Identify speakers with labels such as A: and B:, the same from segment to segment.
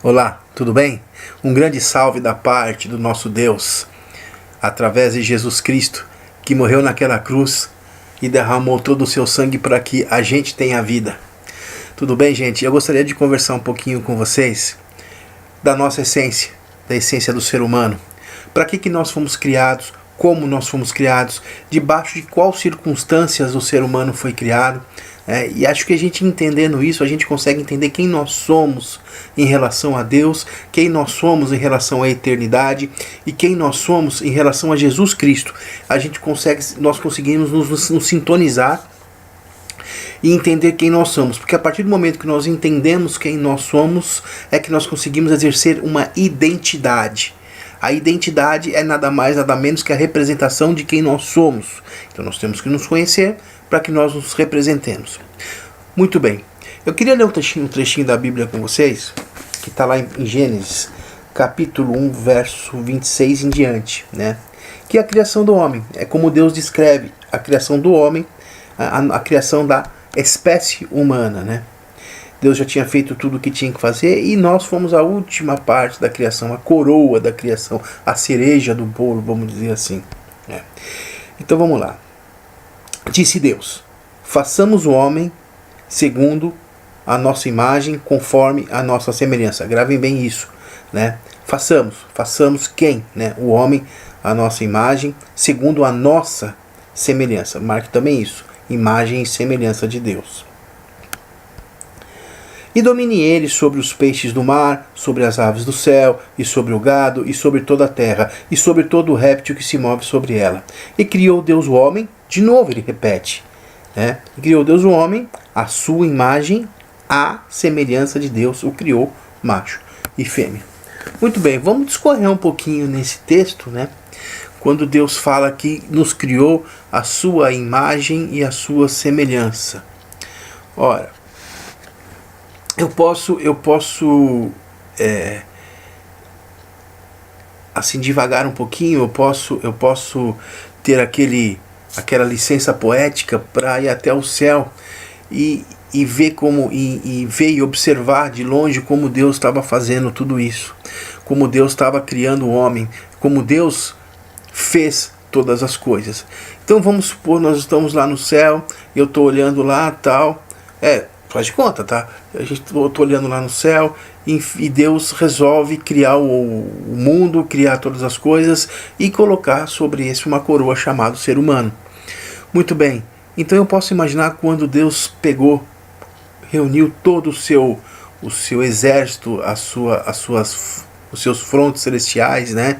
A: Olá, tudo bem? Um grande salve da parte do nosso Deus, através de Jesus Cristo, que morreu naquela cruz e derramou todo o seu sangue para que a gente tenha vida. Tudo bem, gente? Eu gostaria de conversar um pouquinho com vocês da nossa essência, da essência do ser humano. Para que nós fomos criados, como nós fomos criados, debaixo de quais circunstâncias o ser humano foi criado. E acho que a gente entendendo isso, a gente consegue entender quem nós somos em relação a Deus, quem nós somos em relação à eternidade e quem nós somos em relação a Jesus Cristo. Nós conseguimos nos sintonizar e entender quem nós somos, porque a partir do momento que nós entendemos quem nós somos, é que nós conseguimos exercer uma identidade. A identidade é nada mais, nada menos que a representação de quem nós somos. Então nós temos que nos conhecer para que nós nos representemos. Muito bem. Eu queria ler um trechinho da Bíblia com vocês, que está lá em Gênesis, capítulo 1, verso 26 em diante, né? Que é a criação do homem. É como Deus descreve a criação do homem, a criação da espécie humana, né? Deus já tinha feito tudo o que tinha que fazer e nós fomos a última parte da criação, a coroa da criação, a cereja do bolo, vamos dizer assim, né? Então vamos lá. Disse Deus: façamos o homem segundo a nossa imagem, conforme a nossa semelhança. Gravem bem isso, né? Façamos quem? Né? O homem, a nossa imagem, segundo a nossa semelhança. Marque também isso, imagem e semelhança de Deus. E domine ele sobre os peixes do mar, sobre as aves do céu, e sobre o gado, e sobre toda a terra, e sobre todo o réptil que se move sobre ela. E criou Deus o homem, de novo ele repete, né? E criou Deus o homem, a sua imagem, a semelhança de Deus, o criou, macho e fêmea. Muito bem, vamos discorrer um pouquinho nesse texto, né? Quando Deus fala que nos criou a sua imagem e a sua semelhança. Ora, eu posso assim devagar um pouquinho, eu posso ter aquela licença poética para ir até o céu e ver ver e observar de longe como Deus estava fazendo tudo isso, como Deus estava criando o homem, como Deus fez todas as coisas. Então vamos supor, nós estamos lá no céu, eu estou olhando lá, tal, faz de conta, tá? Eu tô olhando lá no céu e Deus resolve criar o mundo, criar todas as coisas e colocar sobre esse uma coroa chamada ser humano. Muito bem. Então eu posso imaginar quando Deus reuniu todo o seu exército, os seus frontes celestiais, né?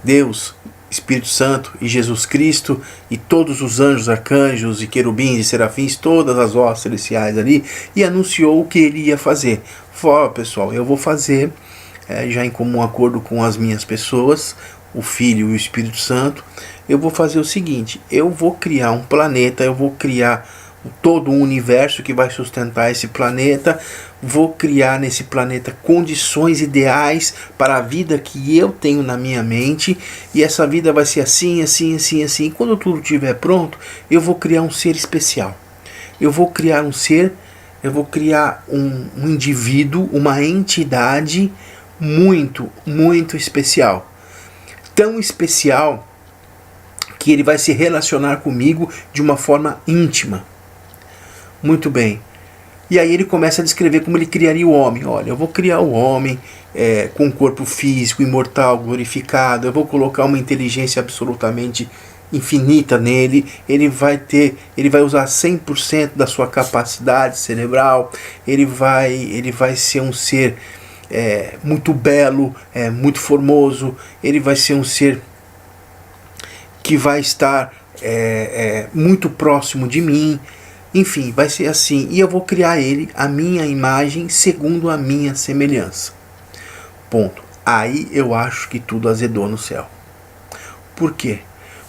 A: Deus, Espírito Santo e Jesus Cristo e todos os anjos, arcanjos e querubins e serafins, todas as hostes celestiais ali, e anunciou o que ele ia fazer. Falou: pessoal, eu vou fazer, já em comum acordo com as minhas pessoas, o Filho e o Espírito Santo, eu vou fazer o seguinte: eu vou criar um planeta, eu vou criar todo um universo que vai sustentar esse planeta, vou criar nesse planeta condições ideais para a vida que eu tenho na minha mente, e essa vida vai ser assim, assim, assim, assim. E quando tudo estiver pronto, eu vou criar um ser especial. Eu vou criar um ser, eu vou criar um indivíduo, uma entidade muito, muito especial. Tão especial que ele vai se relacionar comigo de uma forma íntima. Muito bem. E aí ele começa a descrever como ele criaria o homem. Olha, eu vou criar o homem com um corpo físico, imortal, glorificado. Eu vou colocar uma inteligência absolutamente infinita nele. Ele vai usar 100% da sua capacidade cerebral. Ele vai ser um ser muito belo, muito formoso. Ele vai ser um ser que vai estar muito próximo de mim. Enfim, vai ser assim. E eu vou criar ele, a minha imagem, segundo a minha semelhança. Ponto. Aí eu acho que tudo azedou no céu. Por quê?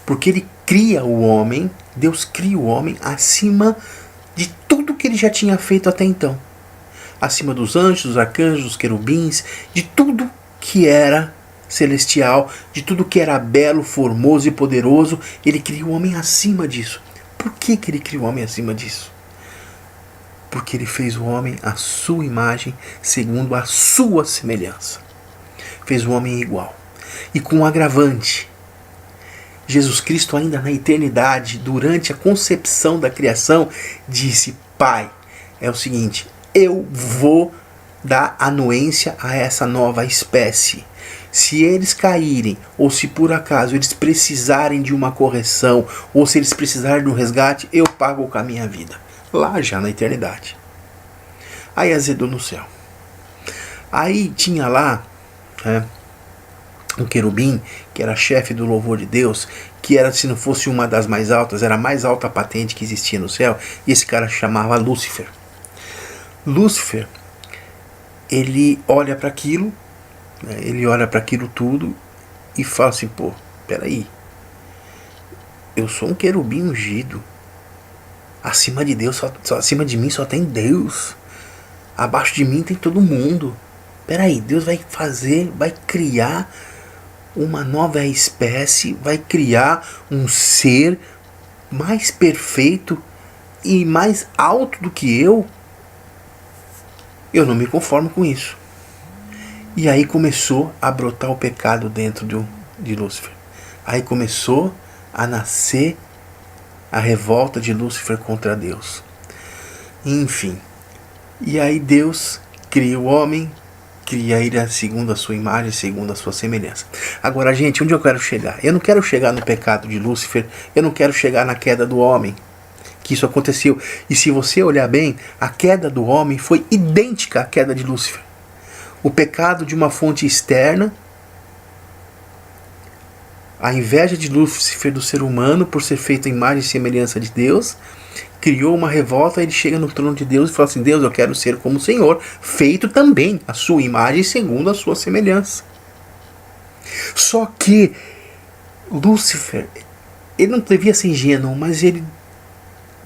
A: Porque ele cria o homem, Deus cria o homem acima de tudo que ele já tinha feito até então. Acima dos anjos, dos arcanjos, dos querubins, de tudo que era celestial, de tudo que era belo, formoso e poderoso. Ele cria o homem acima disso. Por que ele criou o homem acima disso? Porque ele fez o homem à sua imagem, segundo a sua semelhança. Fez o homem igual. E com um agravante. Jesus Cristo, ainda na eternidade, durante a concepção da criação, disse: Pai, é o seguinte, eu vou dar anuência a essa nova espécie. Se eles caírem, ou se por acaso eles precisarem de uma correção, ou se eles precisarem de um resgate, eu pago com a minha vida. Lá já na eternidade. Aí azedou no céu. Aí tinha lá um querubim, que era chefe do louvor de Deus, que era, se não fosse uma das mais altas, era a mais alta patente que existia no céu, e esse cara chamava Lúcifer. Lúcifer, ele olha para aquilo, ele olha para aquilo tudo e fala assim: pô, peraí, eu sou um querubim ungido, acima de Deus, acima de mim só tem Deus, abaixo de mim tem todo mundo. Peraí, Deus vai criar uma nova espécie, vai criar um ser mais perfeito e mais alto do que eu? Eu não me conformo com isso. E aí começou a brotar o pecado dentro de Lúcifer. Aí começou a nascer a revolta de Lúcifer contra Deus. Enfim. E aí Deus cria o homem, cria ele segundo a sua imagem, segundo a sua semelhança. Agora, gente, onde eu quero chegar? Eu não quero chegar no pecado de Lúcifer, eu não quero chegar na queda do homem, que isso aconteceu. E se você olhar bem, a queda do homem foi idêntica à queda de Lúcifer. O pecado de uma fonte externa, a inveja de Lúcifer do ser humano por ser feito à imagem e semelhança de Deus, criou uma revolta. Ele chega no trono de Deus e fala assim: Deus, eu quero ser como o Senhor, feito também a sua imagem segundo a sua semelhança. Só que Lúcifer, ele não devia ser ingênuo, mas ele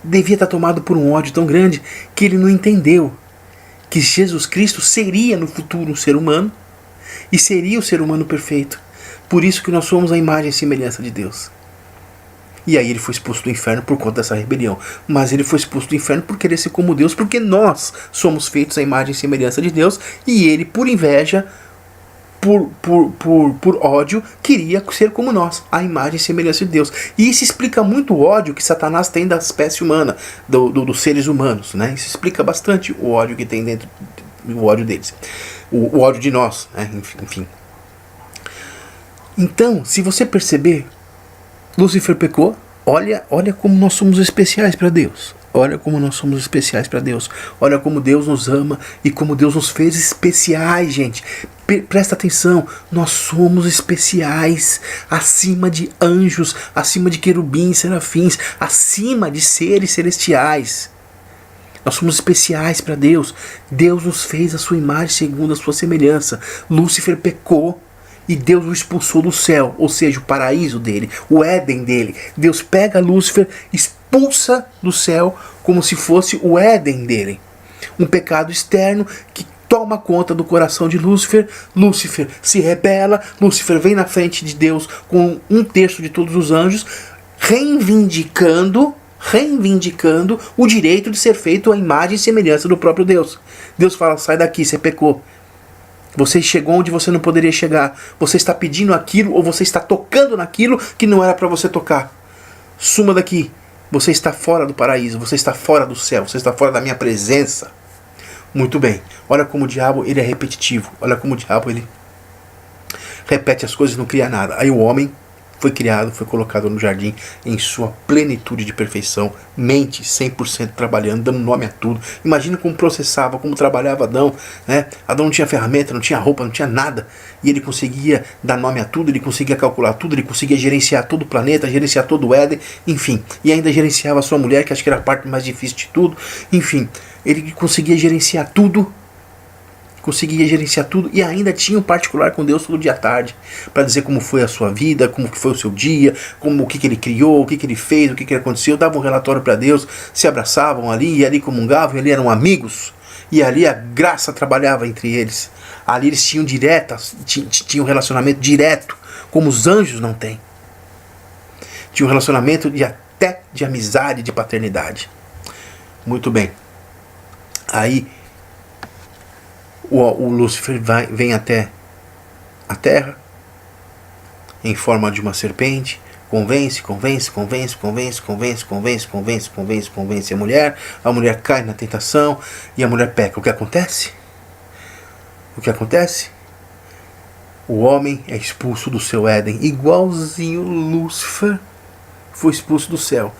A: devia estar tomado por um ódio tão grande que ele não entendeu que Jesus Cristo seria no futuro um ser humano e seria o ser humano perfeito. Por isso que nós somos a imagem e semelhança de Deus. E aí ele foi expulso do inferno por conta dessa rebelião. Mas ele foi expulso do inferno por querer ser como Deus, porque nós somos feitos à imagem e semelhança de Deus, e ele, por inveja, por ódio, queria ser como nós, a imagem e semelhança de Deus. E isso explica muito o ódio que Satanás tem da espécie humana, dos seres humanos, né? Isso explica bastante o ódio que tem dentro, o ódio deles, o ódio de nós, né? Enfim. Então, se você perceber, Lúcifer pecou. Olha como nós somos especiais para Deus. Olha como nós somos especiais para Deus. Olha como Deus nos ama e como Deus nos fez especiais, gente. Presta atenção, nós somos especiais, acima de anjos, acima de querubins, serafins, acima de seres celestiais. Nós somos especiais para Deus. Deus nos fez a sua imagem segundo a sua semelhança. Lúcifer pecou e Deus o expulsou do céu, ou seja, o paraíso dele, o Éden dele. Deus pega Lúcifer, expulsa do céu como se fosse o Éden dele. Um pecado externo que toma conta do coração de Lúcifer. Lúcifer se rebela, Lúcifer vem na frente de Deus com 1/3 de todos os anjos, reivindicando o direito de ser feito à imagem e semelhança do próprio Deus. Deus fala: sai daqui, você pecou. Você chegou onde você não poderia chegar. Você está pedindo aquilo, ou você está tocando naquilo que não era para você tocar. Suma daqui. Você está fora do paraíso, você está fora do céu, você está fora da minha presença. Muito bem. Olha como o diabo ele é repetitivo. Olha como o diabo ele repete as coisas e não cria nada. Aí o homem foi criado, foi colocado no jardim em sua plenitude de perfeição, mente 100% trabalhando, dando nome a tudo. Imagina como processava, como trabalhava Adão, né? Adão não tinha ferramenta, não tinha roupa, não tinha nada, e ele conseguia dar nome a tudo, ele conseguia calcular tudo, ele conseguia gerenciar todo o planeta, gerenciar todo o Éden, enfim, e ainda gerenciava a sua mulher, que acho que era a parte mais difícil de tudo. Enfim, ele conseguia gerenciar tudo, e ainda tinha um particular com Deus todo dia à tarde, para dizer como foi a sua vida, como que foi o seu dia, o que ele criou, o que ele fez, o que aconteceu. Dava um relatório para Deus, se abraçavam ali, e ali comungavam, e ali eram amigos, e ali a graça trabalhava entre eles. Ali eles tinham tinham um relacionamento direto, como os anjos não têm. Tinha um relacionamento até de amizade, de paternidade. Muito bem. Aí o Lúcifer vem até a terra em forma de uma serpente, convence a mulher cai na tentação e a mulher peca. O que acontece? O homem é expulso do seu Éden, igualzinho Lúcifer foi expulso do céu.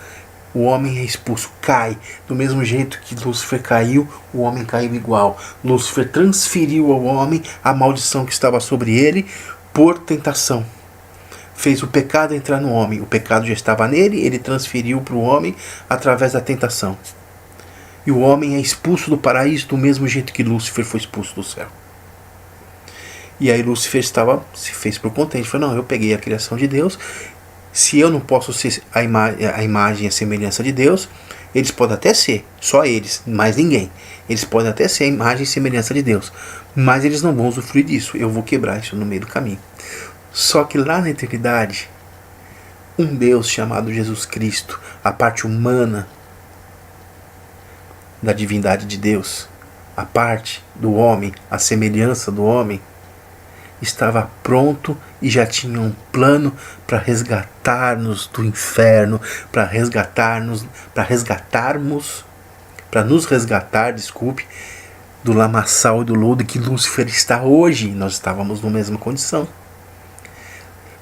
A: O homem é expulso, cai. Do mesmo jeito que Lúcifer caiu, o homem caiu igual. Lúcifer transferiu ao homem a maldição que estava sobre ele por tentação. Fez o pecado entrar no homem. O pecado já estava nele, ele transferiu para o homem através da tentação. E o homem é expulso do paraíso do mesmo jeito que Lúcifer foi expulso do céu. E aí Lúcifer se fez por contente. Falou, não, eu peguei a criação de Deus. Se eu não posso ser a imagem e a semelhança de Deus, eles podem até ser, só eles, mais ninguém. Eles podem até ser a imagem e semelhança de Deus, mas eles não vão usufruir disso. Eu vou quebrar isso no meio do caminho. Só que lá na eternidade, um Deus chamado Jesus Cristo, a parte humana da divindade de Deus, a parte do homem, a semelhança do homem, estava pronto e já tinha um plano para resgatar-nos do inferno, para nos resgatar, do lamaçal e do lodo que Lúcifer está hoje. Nós estávamos na mesma condição.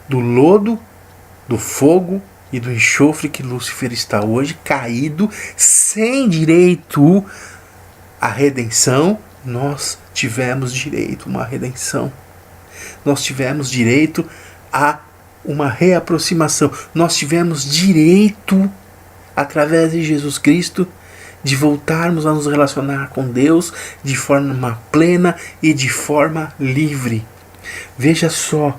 A: Do lodo, do fogo e do enxofre que Lúcifer está hoje, caído, sem direito à redenção, nós tivemos direito a uma redenção. Nós tivemos direito a uma reaproximação. Nós tivemos direito, através de Jesus Cristo, de voltarmos a nos relacionar com Deus de forma plena e de forma livre. Veja só,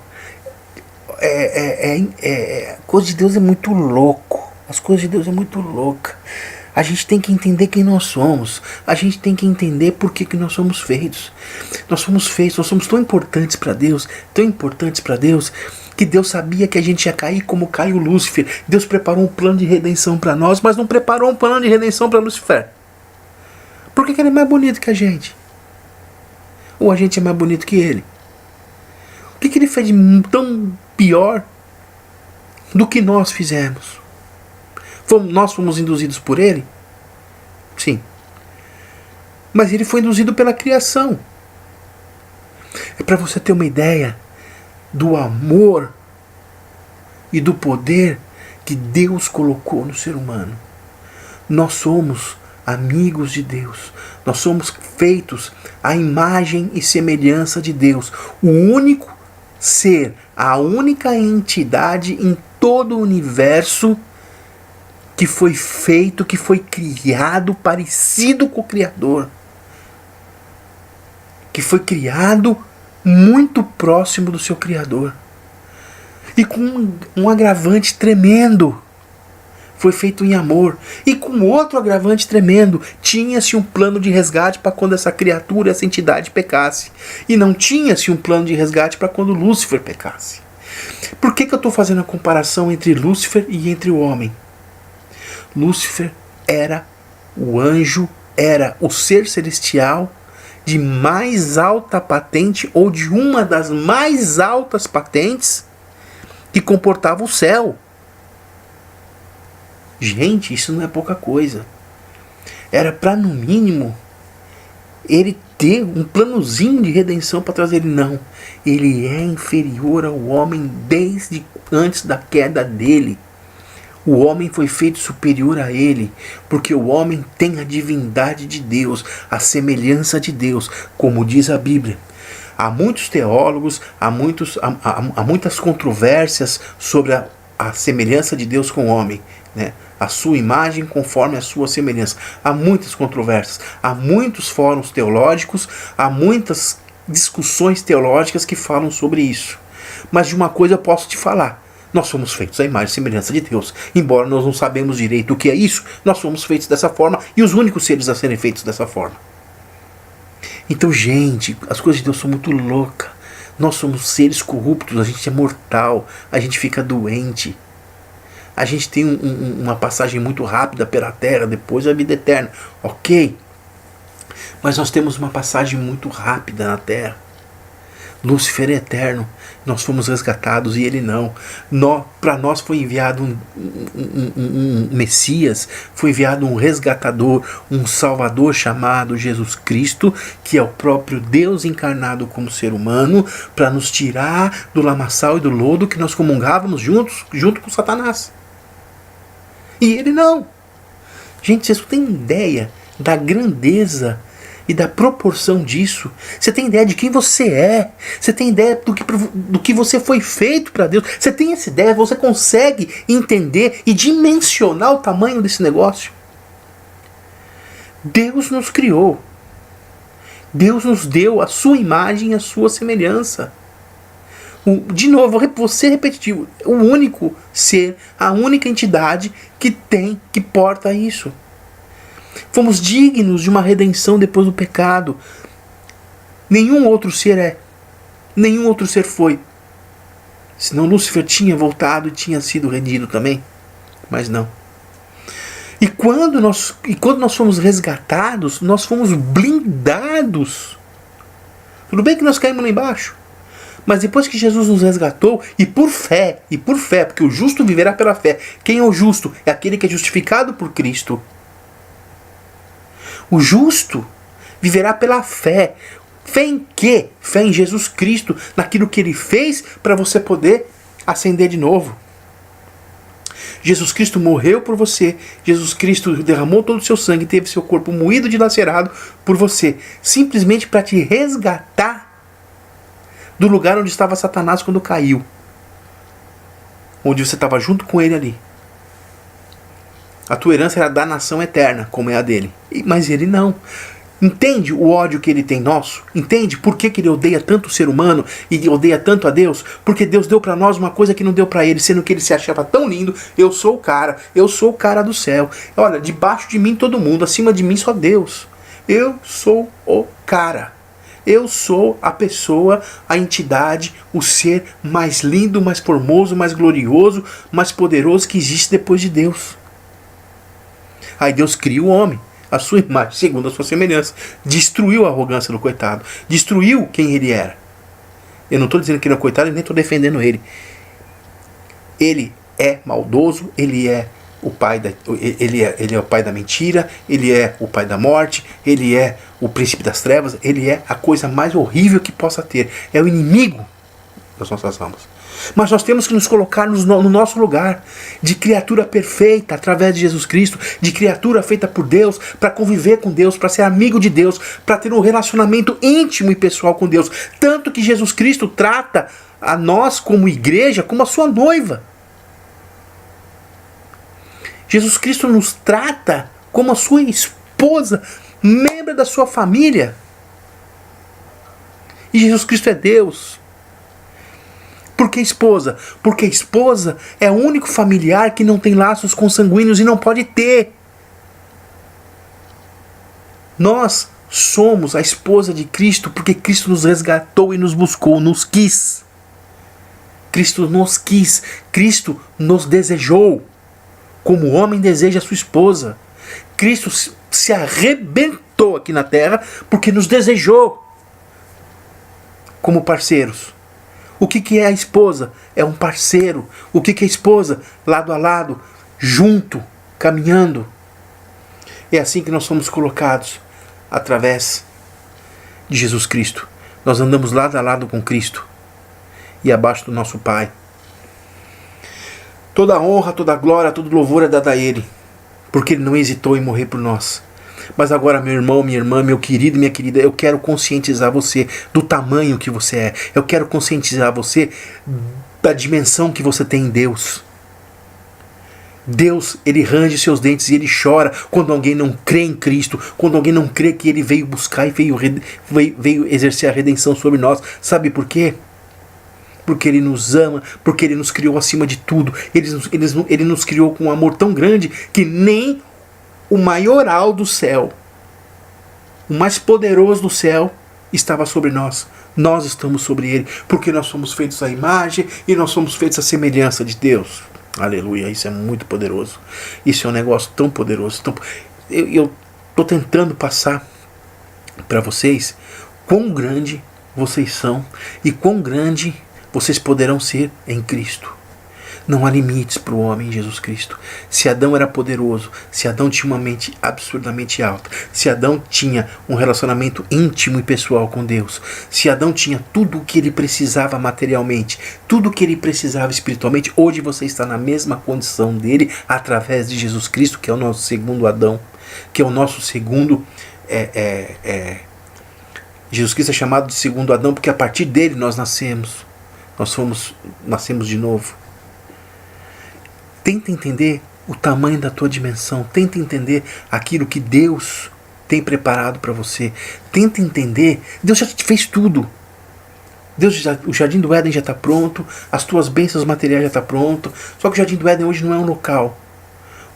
A: a coisa de Deus é muito louco. As coisas de Deus é muito louca. A gente tem que entender quem nós somos. A gente tem que entender por que nós somos feitos. Nós somos tão importantes para Deus, que Deus sabia que a gente ia cair como caiu Lúcifer. Deus preparou um plano de redenção para nós, mas não preparou um plano de redenção para Lúcifer. Por que ele é mais bonito que a gente? Ou a gente é mais bonito que ele? O que ele fez de tão pior do que nós fizemos? Nós fomos induzidos por ele? Sim. Mas ele foi induzido pela criação. É para você ter uma ideia do amor e do poder que Deus colocou no ser humano. Nós somos amigos de Deus. Nós somos feitos à imagem e semelhança de Deus. O único ser, a única entidade em todo o universo que foi feito, que foi criado parecido com o Criador. Que foi criado muito próximo do seu Criador. E com um agravante tremendo. Foi feito em amor. E com outro agravante tremendo. Tinha-se um plano de resgate para quando essa criatura, essa entidade pecasse. E não tinha-se um plano de resgate para quando Lúcifer pecasse. Por que eu estou fazendo a comparação entre Lúcifer e entre o homem? Lúcifer era o anjo, era o ser celestial de mais alta patente, ou de uma das mais altas patentes que comportava o céu. Gente, isso não é pouca coisa. Era para, no mínimo, ele ter um planozinho de redenção para trazer ele. Não, ele é inferior ao homem desde antes da queda dele. O homem foi feito superior a ele, porque o homem tem a divindade de Deus, a semelhança de Deus, como diz a Bíblia. Há muitos teólogos, há muitas controvérsias sobre a semelhança de Deus com o homem, né? A sua imagem conforme a sua semelhança. Há muitas controvérsias, há muitos fóruns teológicos, há muitas discussões teológicas que falam sobre isso. Mas de uma coisa eu posso te falar: nós somos feitos à imagem e semelhança de Deus. Embora nós não sabemos direito o que é isso, nós somos feitos dessa forma e os únicos seres a serem feitos dessa forma. Então, gente, as coisas de Deus são muito loucas. Nós somos seres corruptos, a gente é mortal, a gente fica doente. A gente tem uma passagem muito rápida pela terra, depois a vida eterna. Ok? Mas nós temos uma passagem muito rápida na Terra. Lúcifer é eterno, nós fomos resgatados e ele não. Para nós foi enviado um Messias, foi enviado um resgatador, um Salvador chamado Jesus Cristo, que é o próprio Deus encarnado como ser humano, para nos tirar do lamaçal e do lodo que nós comungávamos junto com Satanás. E ele não. Gente, vocês não têm ideia da grandeza e da proporção disso. Você tem ideia de quem você é. Você tem ideia do que você foi feito para Deus. Você tem essa ideia, você consegue entender e dimensionar o tamanho desse negócio. Deus nos criou. Deus nos deu a sua imagem e a sua semelhança. De novo, vou ser repetitivo. O único ser, a única entidade que porta isso. Fomos dignos de uma redenção depois do pecado. Nenhum outro ser é. Nenhum outro ser foi. Senão Lúcifer tinha voltado e tinha sido rendido também. Mas não. E quando nós fomos resgatados, nós fomos blindados. Tudo bem que nós caímos lá embaixo. Mas depois que Jesus nos resgatou, e por fé, porque o justo viverá pela fé. Quem é o justo? É aquele que é justificado por Cristo. O justo viverá pela fé. Fé em quê? Fé em Jesus Cristo, naquilo que Ele fez para você poder ascender de novo. Jesus Cristo morreu por você. Jesus Cristo derramou todo o seu sangue, teve seu corpo moído e dilacerado por você. Simplesmente para te resgatar do lugar onde estava Satanás quando caiu. Onde você estava junto com ele ali. A tua herança era da nação eterna, como é a dele. Mas ele não. Entende o ódio que ele tem nosso? Entende por que ele odeia tanto o ser humano e odeia tanto a Deus? Porque Deus deu para nós uma coisa que não deu para ele, sendo que ele se achava tão lindo. Eu sou o cara do céu. Olha, debaixo de mim todo mundo, acima de mim só Deus. Eu sou o cara. Eu sou a pessoa, a entidade, o ser mais lindo, mais formoso, mais glorioso, mais poderoso que existe depois de Deus. Aí Deus cria o homem, a sua imagem, segundo a sua semelhança. Destruiu a arrogância do coitado. Destruiu quem ele era. Eu não estou dizendo que ele é um coitado e nem estou defendendo ele. Ele é maldoso, ele é o pai ele é o pai da mentira, ele é o pai da morte, ele é o príncipe das trevas, ele é a coisa mais horrível que possa ter. É o inimigo das nossas almas. Mas nós temos que nos colocar no nosso lugar de criatura perfeita através de Jesus Cristo, de criatura feita por Deus, para conviver com Deus, para ser amigo de Deus, para ter um relacionamento íntimo e pessoal com Deus. Tanto que Jesus Cristo trata a nós como igreja, como a sua noiva. Jesus Cristo nos trata como a sua esposa, membro da sua família. E Jesus Cristo é Deus. Por que esposa? Porque esposa é o único familiar que não tem laços consanguíneos e não pode ter. Nós somos a esposa de Cristo porque Cristo nos resgatou e nos buscou, nos quis. Cristo nos quis, Cristo nos desejou, como o homem deseja a sua esposa. Cristo se arrebentou aqui na terra porque nos desejou como parceiros. O que é a esposa? É um parceiro. O que é a esposa? Lado a lado, junto, caminhando. É assim que nós somos colocados, através de Jesus Cristo. Nós andamos lado a lado com Cristo e abaixo do nosso Pai. Toda honra, toda glória, todo louvor é dada a Ele, porque Ele não hesitou em morrer por nós. Mas agora, meu irmão, minha irmã, meu querido e minha querida, eu quero conscientizar você do tamanho que você é. Eu quero conscientizar você da dimensão que você tem em Deus. Deus, Ele range seus dentes e Ele chora quando alguém não crê em Cristo, quando alguém não crê que Ele veio buscar e veio exercer a redenção sobre nós. Sabe por quê? Porque Ele nos ama, porque Ele nos criou acima de tudo. Ele nos criou com um amor tão grande que nem o maioral do céu, o mais poderoso do céu, estava sobre nós. Nós estamos sobre Ele, porque nós somos feitos à imagem e nós somos feitos à semelhança de Deus. Aleluia, isso é muito poderoso. Isso é um negócio tão poderoso. Eu estou tentando passar para vocês quão grande vocês são e quão grande vocês poderão ser em Cristo. Não há limites para o homem em Jesus Cristo. Se Adão era poderoso, se Adão tinha uma mente absurdamente alta, se Adão tinha um relacionamento íntimo e pessoal com Deus, se Adão tinha tudo o que ele precisava materialmente, tudo o que ele precisava espiritualmente, hoje você está na mesma condição dele através de Jesus Cristo, que é o nosso segundo Adão, que é o nosso segundo... Jesus Cristo é chamado de segundo Adão porque a partir dele nós nascemos. Nascemos de novo. Tenta entender o tamanho da tua dimensão. Tenta entender aquilo que Deus tem preparado para você. Tenta entender. Deus já te fez tudo. O Jardim do Éden já está pronto. As tuas bênçãos materiais já estão pronto. Só que o Jardim do Éden hoje não é um local.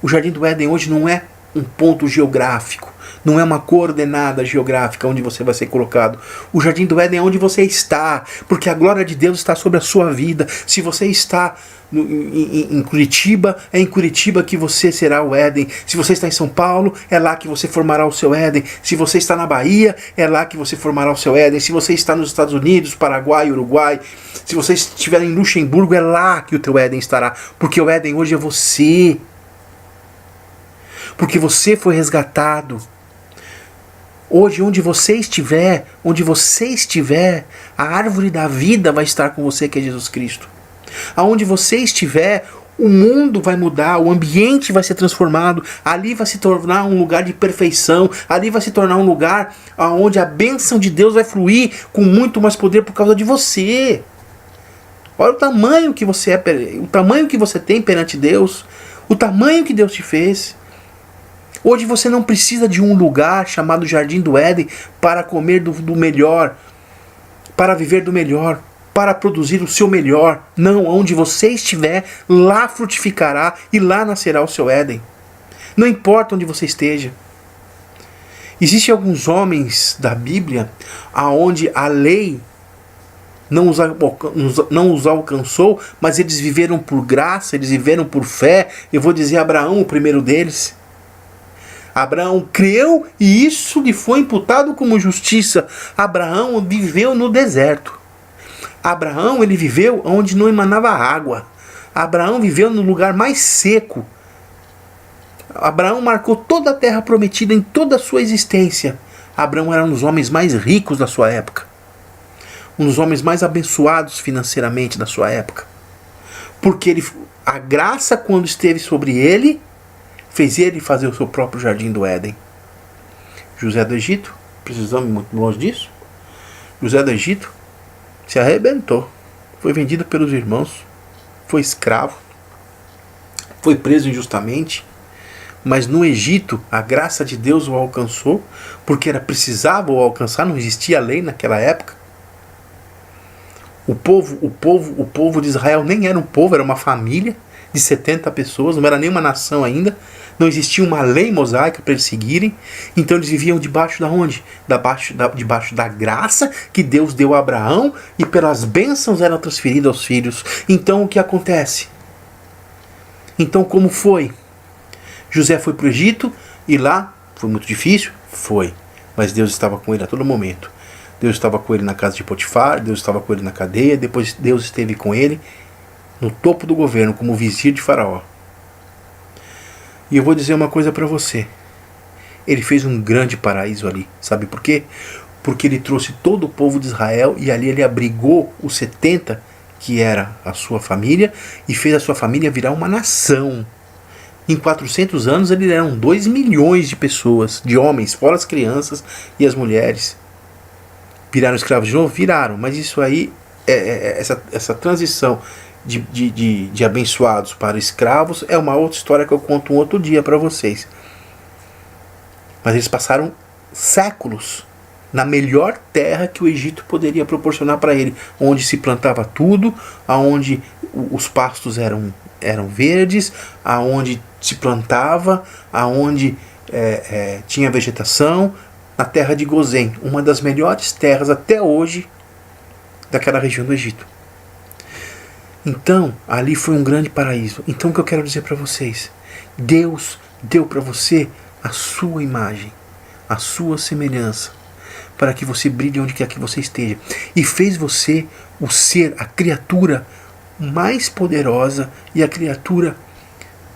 A: O Jardim do Éden hoje não é um ponto geográfico. Não é uma coordenada geográfica onde você vai ser colocado. O Jardim do Éden é onde você está. Porque a glória de Deus está sobre a sua vida. Se você está em Curitiba, é em Curitiba que você será o Éden. Se você está em São Paulo, é lá que você formará o seu Éden. Se você está na Bahia, é lá que você formará o seu Éden. Se você está nos Estados Unidos, Paraguai, Uruguai, se você estiver em Luxemburgo, é lá que o teu Éden estará. Porque o Éden hoje é você. Porque você foi resgatado. Hoje, onde você estiver, a árvore da vida vai estar com você, que é Jesus Cristo. Aonde você estiver, o mundo vai mudar, o ambiente vai ser transformado, ali vai se tornar um lugar de perfeição, ali vai se tornar um lugar onde a bênção de Deus vai fluir com muito mais poder por causa de você. Olha o tamanho que você é, o tamanho que você tem perante Deus, o tamanho que Deus te fez. Hoje você não precisa de um lugar chamado Jardim do Éden para comer do melhor, para viver do melhor, para produzir o seu melhor. Não, onde você estiver, lá frutificará e lá nascerá o seu Éden. Não importa onde você esteja. Existem alguns homens da Bíblia aonde a lei não os alcançou, mas eles viveram por graça, eles viveram por fé. Eu vou dizer Abraão, o primeiro deles. Abraão creu e isso lhe foi imputado como justiça. Abraão viveu no deserto. Abraão, ele viveu onde não emanava água. Abraão viveu no lugar mais seco. Abraão marcou toda a terra prometida em toda a sua existência. Abraão era um dos homens mais ricos da sua época. Um dos homens mais abençoados financeiramente da sua época. Porque a graça, quando esteve sobre ele, fez ele fazer o seu próprio Jardim do Éden. José do Egito, precisamos ir muito longe disso. José do Egito se arrebentou. Foi vendido pelos irmãos. Foi escravo. Foi preso injustamente. Mas no Egito, a graça de Deus o alcançou. Porque precisava o alcançar. Não existia lei naquela época. O povo de Israel nem era um povo, era uma família de 70 pessoas. Não era nem uma nação ainda. Não existia uma lei mosaica para eles seguirem. Então eles viviam debaixo da onde? Debaixo da graça que Deus deu a Abraão. E pelas bênçãos eram transferidas aos filhos. Então o que acontece? Então como foi? José foi para o Egito. E lá foi muito difícil? Foi. Mas Deus estava com ele a todo momento. Deus estava com ele na casa de Potifar. Deus estava com ele na cadeia. Depois Deus esteve com ele no topo do governo, como vizir de Faraó. E eu vou dizer uma coisa para você. Ele fez um grande paraíso ali. Sabe por quê? Porque ele trouxe todo o povo de Israel e ali ele abrigou os 70, que era a sua família, e fez a sua família virar uma nação. Em 400 anos eles eram 2 milhões de pessoas, de homens, fora as crianças e as mulheres. Viraram escravos de novo? Viraram. Mas isso aí, essa transição de abençoados para escravos é uma outra história que eu conto um outro dia para vocês. Mas eles passaram séculos na melhor terra que o Egito poderia proporcionar para ele, onde se plantava tudo, aonde os pastos eram verdes, aonde se plantava, aonde tinha vegetação, na terra de Gozém, uma das melhores terras até hoje daquela região do Egito. Então, ali foi um grande paraíso. Então, o que eu quero dizer para vocês? Deus deu para você a sua imagem, a sua semelhança. para que você brilhe onde quer que você esteja. E fez você o ser, a criatura mais poderosa e a criatura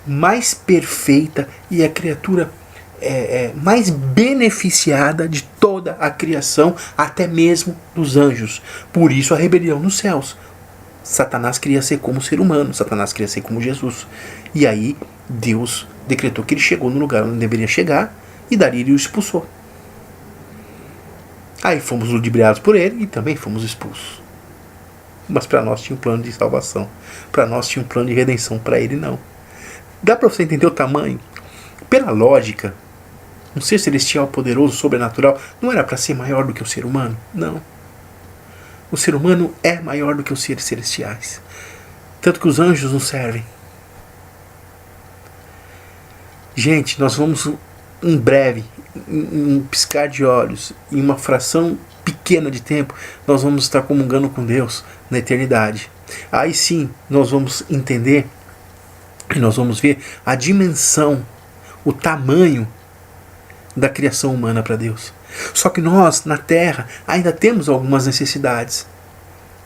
A: mais perfeita e a criatura mais beneficiada de toda a criação, até mesmo dos anjos. Por isso a rebelião nos céus. Satanás queria ser como ser humano, Satanás queria ser como Jesus. E aí Deus decretou que ele chegou no lugar onde deveria chegar, e dali ele o expulsou. Aí fomos ludibriados por ele e também fomos expulsos. Mas para nós tinha um plano de salvação, para nós tinha um plano de redenção, para ele não. Dá para você entender o tamanho? Pela lógica, um ser celestial, poderoso, sobrenatural, não era para ser maior do que o ser humano? Não. O ser humano é maior do que os seres celestiais. Tanto que os anjos nos servem. Gente, nós vamos em breve, em um piscar de olhos, em uma fração pequena de tempo, nós vamos estar comungando com Deus na eternidade. Aí sim, nós vamos entender e nós vamos ver a dimensão, o tamanho da criação humana para Deus. Só que nós, na Terra, ainda temos algumas necessidades,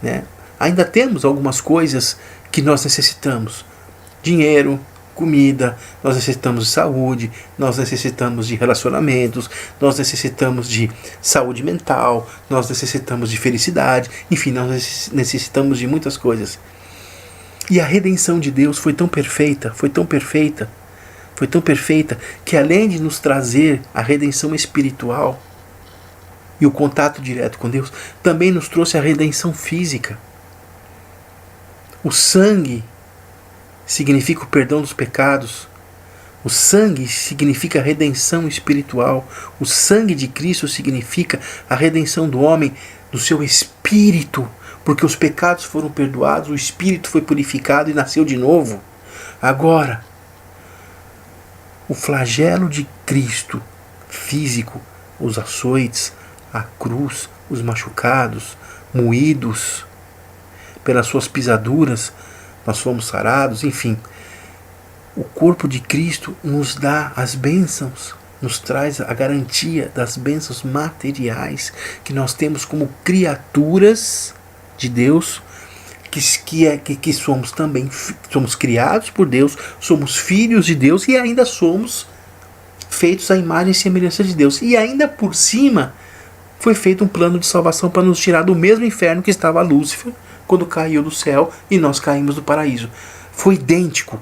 A: né? Ainda temos algumas coisas que nós necessitamos. Dinheiro, comida, nós necessitamos de saúde, nós necessitamos de relacionamentos, nós necessitamos de saúde mental, nós necessitamos de felicidade, enfim, nós necessitamos de muitas coisas. E a redenção de Deus foi tão perfeita, que além de nos trazer a redenção espiritual e o contato direto com Deus, também nos trouxe a redenção física. O sangue significa o perdão dos pecados. O sangue significa a redenção espiritual. O sangue de Cristo significa a redenção do homem, do seu espírito, porque os pecados foram perdoados, o espírito foi purificado e nasceu de novo. Agora, o flagelo de Cristo físico, os açoites, a cruz, os machucados, moídos pelas suas pisaduras, nós fomos sarados, enfim. O corpo de Cristo nos dá as bênçãos, nos traz a garantia das bênçãos materiais que nós temos como criaturas de Deus, que somos também, somos criados por Deus, somos filhos de Deus e ainda somos feitos à imagem e semelhança de Deus. E ainda por cima foi feito um plano de salvação para nos tirar do mesmo inferno que estava Lúcifer quando caiu do céu e nós caímos do paraíso. Foi idêntico.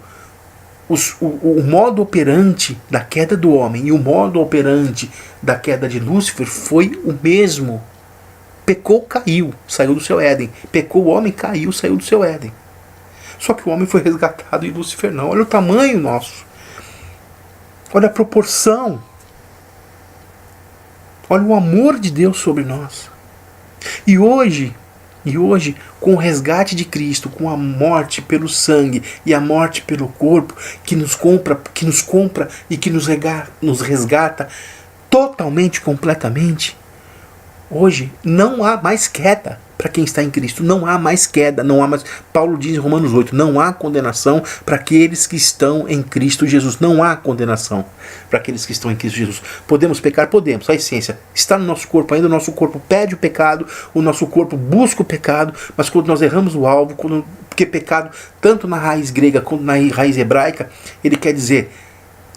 A: O modo operante da queda do homem e o modo operante da queda de Lúcifer foi o mesmo. Pecou, caiu, saiu do seu Éden. Pecou, o homem caiu, saiu do seu Éden. Só que o homem foi resgatado e Lúcifer não. Olha o tamanho nosso. Olha a proporção. Olha o amor de Deus sobre nós. E hoje, com o resgate de Cristo, com a morte pelo sangue e a morte pelo corpo, que nos compra e que nos resgata totalmente, completamente, hoje não há mais queda para quem está em Cristo. Não há mais queda, não há mais. Paulo diz em Romanos 8, não há condenação para aqueles que estão em Cristo Jesus. Não há condenação para aqueles que estão em Cristo Jesus. Podemos pecar? Podemos. A essência está no nosso corpo ainda. O nosso corpo pede o pecado, o nosso corpo busca o pecado, mas quando nós erramos o alvo, porque pecado, tanto na raiz grega quanto na raiz hebraica, ele quer dizer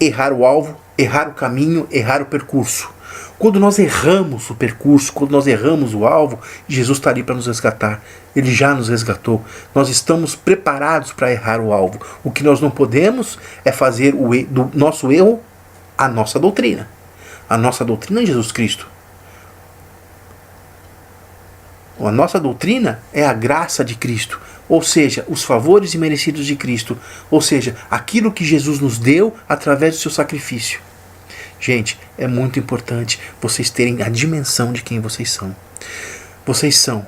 A: errar o alvo, errar o caminho, errar o percurso. Quando nós erramos o percurso, quando nós erramos o alvo, Jesus está ali para nos resgatar. Ele já nos resgatou. Nós estamos preparados para errar o alvo. O que nós não podemos é fazer do nosso erro a nossa doutrina. A nossa doutrina é Jesus Cristo. A nossa doutrina é a graça de Cristo. Ou seja, os favores imerecidos de Cristo. Ou seja, aquilo que Jesus nos deu através do seu sacrifício. Gente, é muito importante vocês terem a dimensão de quem vocês são. Vocês são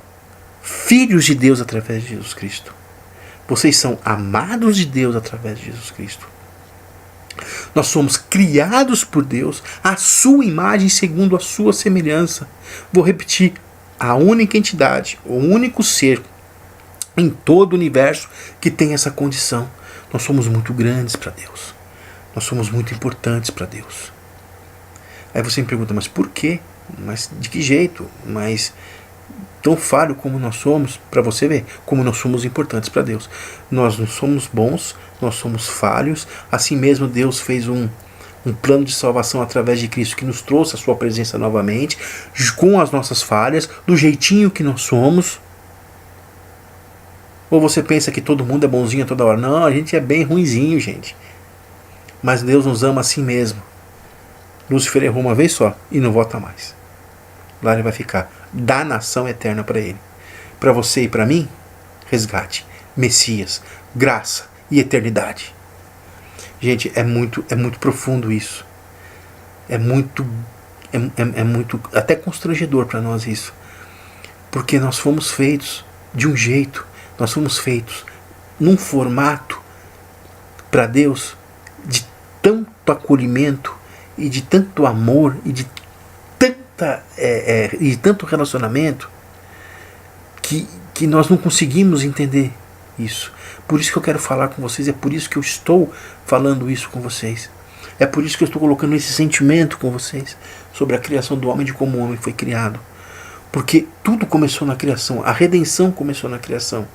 A: filhos de Deus através de Jesus Cristo. Vocês são amados de Deus através de Jesus Cristo. Nós somos criados por Deus à sua imagem segundo a sua semelhança. Vou repetir, a única entidade, o único ser em todo o universo que tem essa condição. Nós somos muito grandes para Deus. Nós somos muito importantes para Deus. Aí você me pergunta, mas por quê? Mas de que jeito? Mas tão falho como nós somos, para você ver como nós somos importantes para Deus. Nós não somos bons, nós somos falhos. Assim mesmo Deus fez um plano de salvação através de Cristo, que nos trouxe a sua presença novamente, com as nossas falhas, do jeitinho que nós somos. Ou você pensa que todo mundo é bonzinho toda hora? Não, a gente é bem ruinzinho, gente. Mas Deus nos ama assim mesmo. Lúcifer errou uma vez só e não volta mais. Lá ele vai ficar. Danação eterna para ele. Para você e para mim, resgate, Messias, graça e eternidade. Gente, é muito profundo isso. É muito até constrangedor para nós isso. Porque nós fomos feitos de um jeito, nós fomos feitos num formato para Deus de tanto acolhimento e de tanto amor e de tanto relacionamento que nós não conseguimos entender isso. Por isso que eu quero falar com vocês, é por isso que eu estou falando isso com vocês. É por isso que eu estou colocando esse sentimento com vocês sobre a criação do homem, de como o homem foi criado. Porque tudo começou na criação, a redenção começou na criação.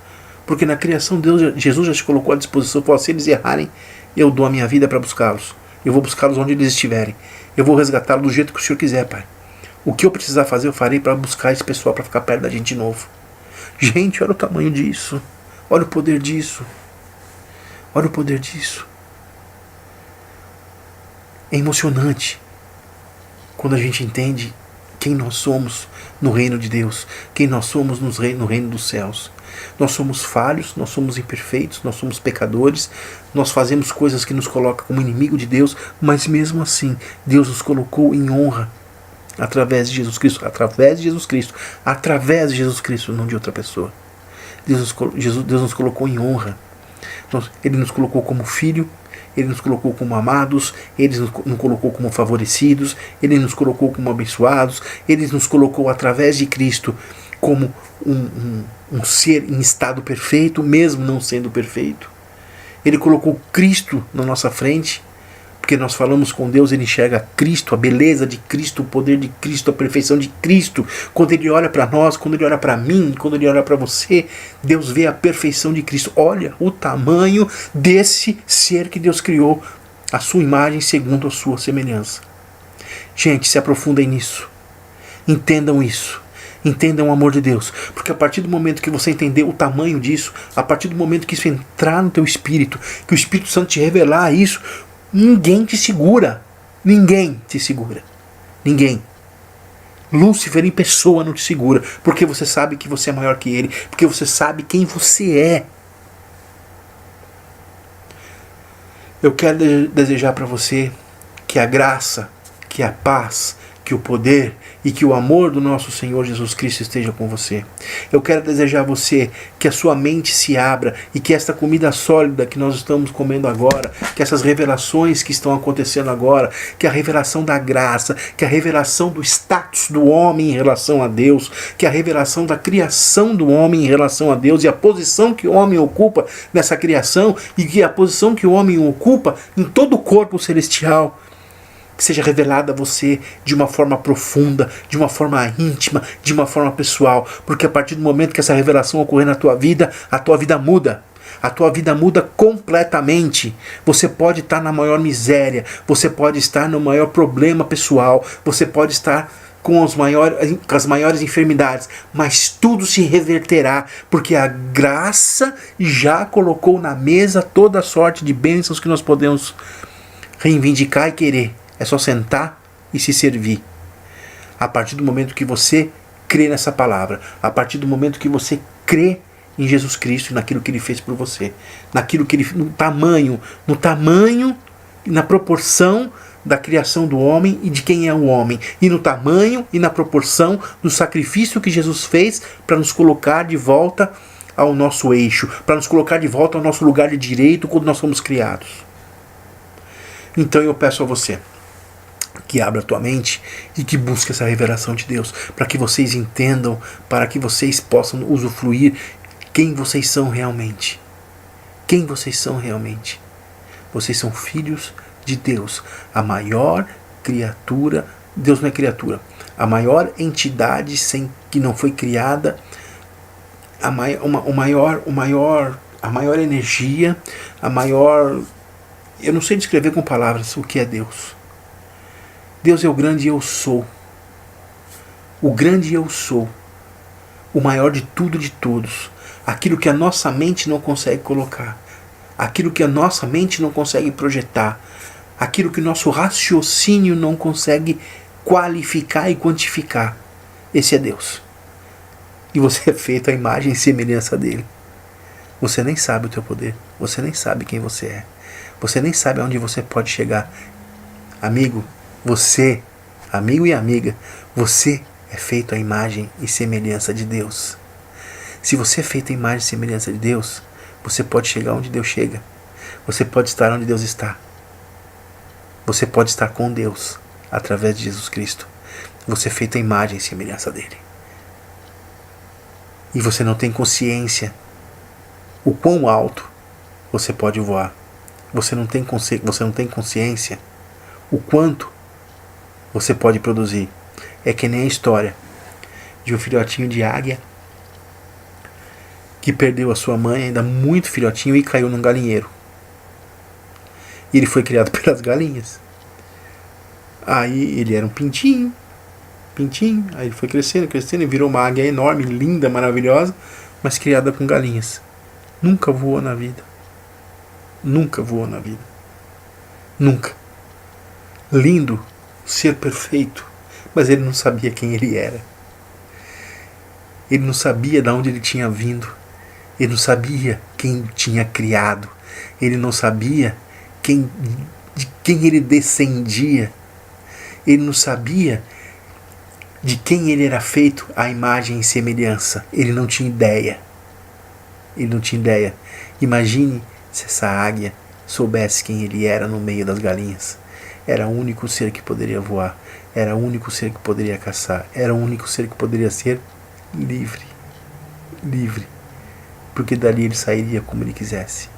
A: Porque na criação Jesus já se colocou à disposição, falou: se eles errarem, eu dou a minha vida para buscá-los. Eu vou buscá-los onde eles estiverem. Eu vou resgatá-los do jeito que o Senhor quiser, Pai. O que eu precisar fazer, eu farei para buscar esse pessoal, para ficar perto da gente de novo. Gente, olha o tamanho disso. Olha o poder disso. Olha o poder disso. É emocionante quando a gente entende quem nós somos no reino de Deus, quem nós somos no reino dos céus. Nós somos falhos, nós somos imperfeitos, nós somos pecadores, nós fazemos coisas que nos colocam como inimigo de Deus, mas mesmo assim, Deus nos colocou em honra através de Jesus Cristo, não de outra pessoa. Deus nos colocou em honra. Ele nos colocou como filho, Ele nos colocou como amados, Ele nos colocou como favorecidos, Ele nos colocou como abençoados, Ele nos colocou através de Cristo como um ser em estado perfeito, mesmo não sendo perfeito. Ele colocou Cristo na nossa frente, porque nós falamos com Deus, Ele enxerga Cristo, a beleza de Cristo, o poder de Cristo, a perfeição de Cristo. Quando Ele olha para nós, quando Ele olha para mim, quando Ele olha para você, Deus vê a perfeição de Cristo. Olha o tamanho desse ser que Deus criou, a sua imagem segundo a sua semelhança. Gente, se aprofundem nisso. Entendam isso. Entendam o amor de Deus. Porque a partir do momento que você entender o tamanho disso, a partir do momento que isso entrar no teu espírito, que o Espírito Santo te revelar isso, ninguém te segura. Ninguém te segura. Ninguém. Lúcifer em pessoa não te segura. Porque você sabe que você é maior que ele. Porque você sabe quem você é. Eu quero desejar para você que a graça, que a paz, que o poder e que o amor do nosso Senhor Jesus Cristo esteja com você. Eu quero desejar a você que a sua mente se abra e que esta comida sólida que nós estamos comendo agora, que essas revelações que estão acontecendo agora, que a revelação da graça, que a revelação do status do homem em relação a Deus, que a revelação da criação do homem em relação a Deus e a posição que o homem ocupa nessa criação e que a posição que o homem ocupa em todo o corpo celestial, que seja revelada a você de uma forma profunda, de uma forma íntima, de uma forma pessoal. Porque a partir do momento que essa revelação ocorrer na tua vida, a tua vida muda. A tua vida muda completamente. Você pode estar na maior miséria, você pode estar no maior problema pessoal, você pode estar com as maiores enfermidades, mas tudo se reverterá, porque a graça já colocou na mesa toda a sorte de bênçãos que nós podemos reivindicar e querer. É só sentar e se servir. A partir do momento que você crê nessa palavra, a partir do momento que você crê em Jesus Cristo, naquilo que Ele fez por você, naquilo que Ele, no tamanho, na proporção da criação do homem e de quem é o homem, e no tamanho e na proporção do sacrifício que Jesus fez para nos colocar de volta ao nosso eixo, para nos colocar de volta ao nosso lugar de direito quando nós fomos criados. Então eu peço a você que abra a tua mente e que busque essa revelação de Deus, para que vocês entendam, para que vocês possam usufruir quem vocês são realmente. Quem vocês são realmente. Vocês são filhos de Deus, a maior criatura Deus não é criatura. A maior entidade que não foi criada, a maior energia, eu não sei descrever com palavras o que é Deus. Deus é o grande eu sou. O grande eu sou. O maior de tudo, de todos. Aquilo que a nossa mente não consegue colocar. Aquilo que a nossa mente não consegue projetar. Aquilo que o nosso raciocínio não consegue qualificar e quantificar. Esse é Deus. E você é feito à imagem e semelhança dele. Você nem sabe o teu poder. Você nem sabe quem você é. Você nem sabe aonde você pode chegar. Amigo, você, amigo e amiga, você é feito à imagem e semelhança de Deus. Se você é feito à imagem e semelhança de Deus, você pode chegar onde Deus chega. Você pode estar onde Deus está. Você pode estar com Deus através de Jesus Cristo. Você é feito à imagem e semelhança dele. E você não tem consciência o quão alto você pode voar. Você não tem consciência o quanto você pode produzir. É que nem a história de um filhotinho de águia que perdeu a sua mãe, ainda muito filhotinho, e caiu num galinheiro. E ele foi criado pelas galinhas. Aí ele era um pintinho, aí ele foi crescendo e virou uma águia enorme, linda, maravilhosa, mas criada com galinhas. Nunca voou na vida. Nunca voou na vida. Nunca. Lindo, ser perfeito, mas ele não sabia quem ele era. Ele não sabia de onde ele tinha vindo. Ele não sabia quem tinha criado. Ele não sabia de quem ele descendia. Ele não sabia de quem ele era feito à imagem e semelhança. Ele não tinha ideia. Ele não tinha ideia. Imagine se essa águia soubesse quem ele era no meio das galinhas. Era o único ser que poderia voar. Era o único ser que poderia caçar. Era o único ser que poderia ser livre. Livre. Porque dali ele sairia como ele quisesse.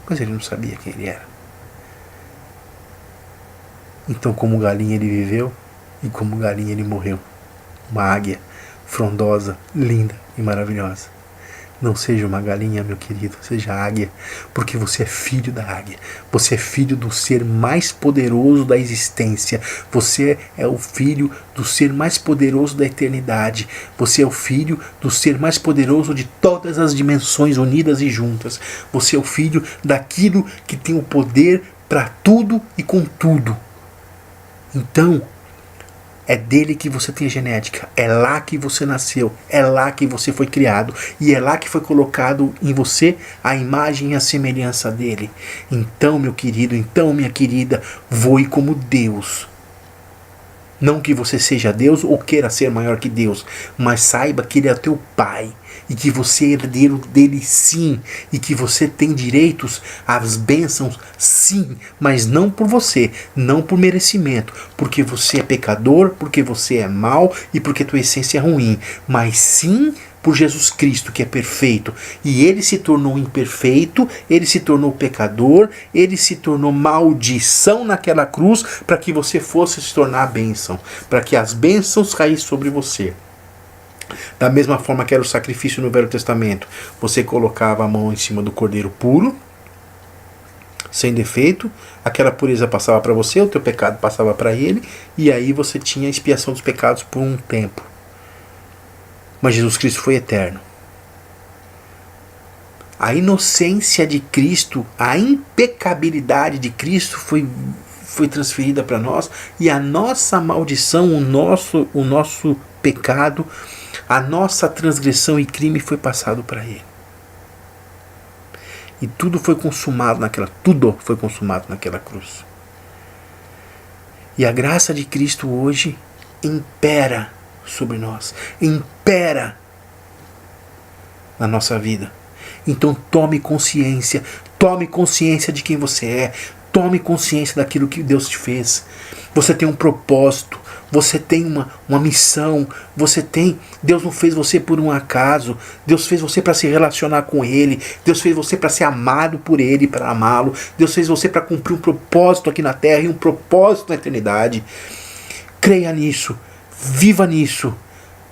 A: Mas ele não sabia quem ele era. Então, como galinha ele viveu e como galinha ele morreu. Uma águia frondosa, linda e maravilhosa. Não seja uma galinha, meu querido, seja águia, porque você é filho da águia. Você é filho do ser mais poderoso da existência. Você é o filho do ser mais poderoso da eternidade. Você é o filho do ser mais poderoso de todas as dimensões unidas e juntas. Você é o filho daquilo que tem o poder para tudo e com tudo. Então, é dele que você tem a genética, é lá que você nasceu, é lá que você foi criado, e é lá que foi colocado em você a imagem e a semelhança dele. Então, meu querido, então, minha querida, voe como Deus. Não que você seja Deus ou queira ser maior que Deus, mas saiba que ele é teu pai. E que você é herdeiro dele sim. E que você tem direitos às bênçãos sim. Mas não por você, não por merecimento. Porque você é pecador, porque você é mau e porque tua essência é ruim. Mas sim por Jesus Cristo, que é perfeito. E ele se tornou imperfeito, ele se tornou pecador, ele se tornou maldição naquela cruz para que você fosse se tornar a bênção. Para que as bênçãos caíssem sobre você. Da mesma forma que era o sacrifício no Velho Testamento, você colocava a mão em cima do cordeiro puro, sem defeito, aquela pureza passava para você, o teu pecado passava para ele, e aí você tinha a expiação dos pecados por um tempo. Mas Jesus Cristo foi eterno. A inocência de Cristo, a impecabilidade de Cristo foi transferida para nós, e a nossa maldição, o nosso pecado, a nossa transgressão e crime foi passado para ele. E tudo foi consumado naquela cruz. E a graça de Cristo hoje impera sobre nós, impera na nossa vida. Então tome consciência de quem você é, tome consciência daquilo que Deus te fez. Você tem um propósito, você tem uma missão, Deus não fez você por um acaso, Deus fez você para se relacionar com Ele, Deus fez você para ser amado por Ele, para amá-lo, Deus fez você para cumprir um propósito aqui na terra e um propósito na eternidade. Creia nisso, viva nisso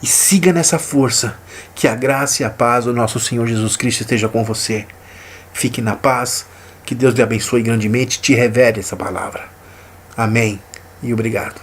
A: e siga nessa força. Que a graça e a paz do nosso Senhor Jesus Cristo esteja com você. Fique na paz, que Deus lhe abençoe grandemente e te revele essa palavra. Amém e obrigado.